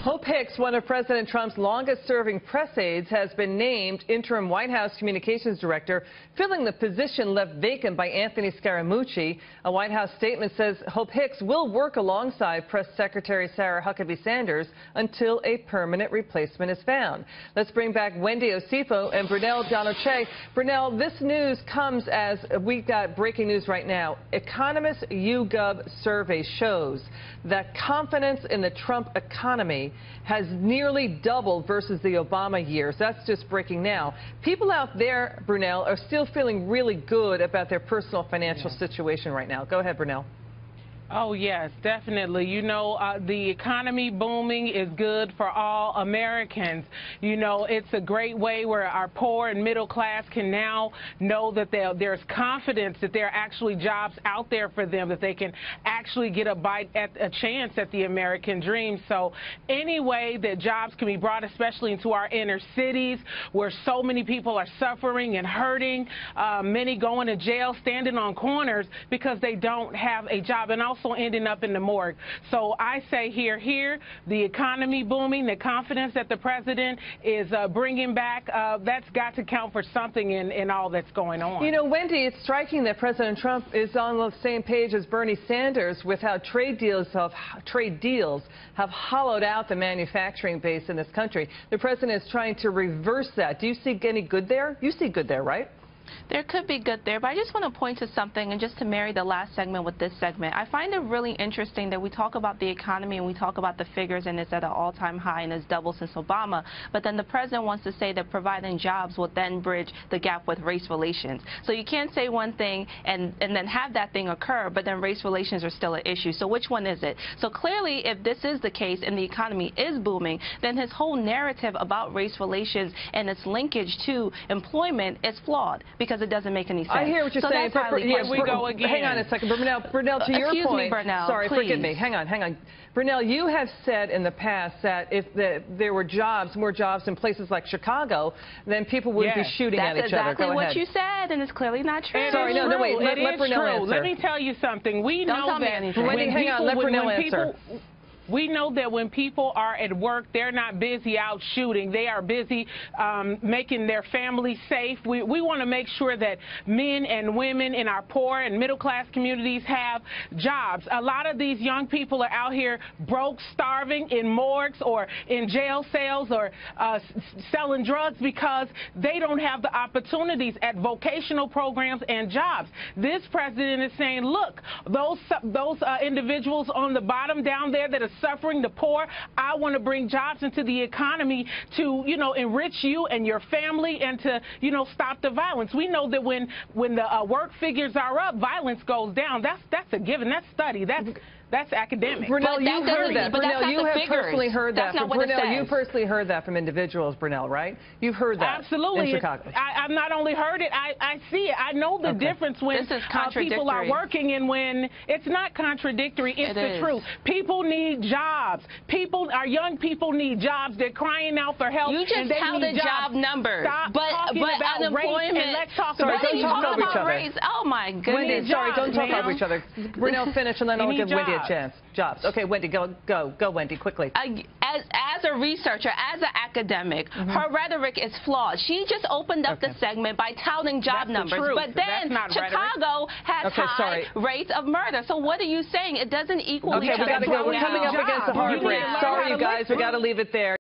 Hope Hicks, one of President Trump's longest-serving press aides, has been named interim White House communications director, filling the position left vacant by Anthony Scaramucci. A White House statement says Hope Hicks will work alongside Press Secretary Sarah Huckabee Sanders until a permanent replacement is found. Let's bring back Wendy Osefo and Brunell Donald-Kyei. Brunell, this news comes as we got breaking news right now. Economist YouGov survey shows that confidence in the Trump economy has nearly doubled versus the Obama years. That's just breaking now. People out there, Brunell, are still feeling really good about their personal financial situation right now. Go ahead, Brunell. Oh, yes, definitely. You know, the economy booming is good for all Americans. You know, it's a great way where our poor and middle class can now know that there's confidence that there are actually jobs out there for them, that they can actually get a chance at the American dream. So any way that jobs can be brought, especially into our inner cities where so many people are suffering and hurting, many going to jail, standing on corners because they don't have a job, and also ending up in the morgue. So I say here, the economy booming, the confidence that the president is bringing back, that's got to count for something in all that's going on. You know, Wendy, it's striking that President Trump is on the same page as Bernie Sanders with how trade deals have hollowed out the manufacturing base in this country. The president is trying to reverse that. Do you see any good there? You see good there, right? There could be good there, but I just want to point to something, and just to marry the last segment with this segment. I find it really interesting that we talk about the economy and we talk about the figures, and it's at an all-time high and it's doubled since Obama, but then the president wants to say that providing jobs will then bridge the gap with race relations. So you can't say one thing and then have that thing occur, but then race relations are still an issue. So which one is it? So clearly, if this is the case and the economy is booming, then his whole narrative about race relations and its linkage to employment is flawed, because it doesn't make any sense. I hear what you're saying. Here we go again. Hang on a second. Brunell, to your point. Excuse me, Brunell, sorry, please. forgive me. Hang on. Brunell, you have said in the past that if there were more jobs in places like Chicago, then people would be shooting at each other. That's exactly what you said, and it's clearly not true. Sorry, no, wait. Let Brunell answer. Let me tell you something. We know that hang on. Let Brunell answer. We know that when people are at work, they're not busy out shooting. They are busy making their families safe. We want to make sure that men and women in our poor and middle-class communities have jobs. A lot of these young people are out here broke, starving, in morgues or in jail cells or selling drugs because they don't have the opportunities at vocational programs and jobs. This president is saying, look, those individuals on the bottom down there that are suffering, the poor, I want to bring jobs into the economy to, you know, enrich you and your family and to, you know, stop the violence. We know that when the work figures are up, violence goes down. That's a given. That's study. That's academic. Brunell, you heard that. Brunell, you have personally heard that. Brunell, you personally heard that from individuals, Brunell, right? You've heard that. Absolutely. In Chicago. I've not only heard it, I see it. I know the difference when people are working and when it's not contradictory. It's the truth. People need jobs. Our young people need jobs. They're crying out for help. You just touted job numbers. But unemployment. Let's talk about race. Oh, my goodness. Wendy, sorry, don't talk over each other. Brunell, finish, and then I'll give Wendy a chance. Jobs. Okay, Wendy, go, Wendy, quickly. As a researcher, as an academic, her rhetoric is flawed. She just opened up the segment by touting job numbers, but then Chicago has high rates of murder. So what are you saying? It doesn't equally. Okay, we got to go. We're coming up against the hard break. Sorry, you guys, we got to leave it there.